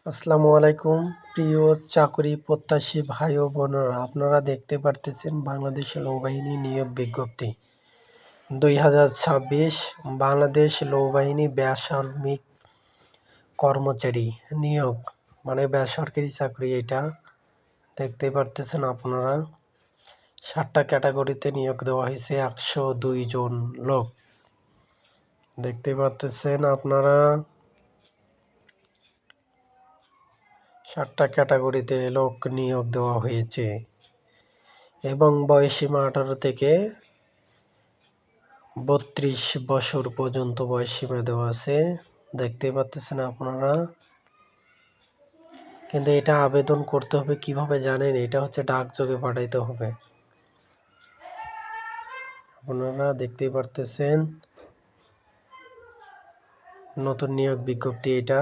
আসসালামু আলাইকুম প্রিয় চাকরি প্রত্যাশী ভাই ও বোনেরা, আপনারা দেখতে পারতেছেন বাংলাদেশ নৌবাহিনী নিয়োগ বিজ্ঞপ্তি 2026 বাংলাদেশ নৌবাহিনী বেসামরিক কর্মচারী নিয়োগ, মানে বেসরকারি চাকরি। এটা দেখতে পারতেছেন আপনারা, 7টা ক্যাটাগরিতে নিয়োগ দেওয়া হয়েছে। 102 জন লোক দেখতে পারতেছেন আপনারা। 7টা ক্যাটাগরিতে লোক নিয়োগ দেওয়া হয়েছে এবং বয়সসীমা 18 থেকে 32 বছর পর্যন্ত বয়সসীমা দেওয়া আছে, দেখতে পাচ্ছেন আপনারা। কিন্তু এটা আবেদন করতে হবে কিভাবে জানেন? এটা হচ্ছে ডাকযোগে পাঠাইতে হবে। আপনারা দেখতেই পারতেছেন নতুন নিয়োগ বিজ্ঞপ্তি এটা।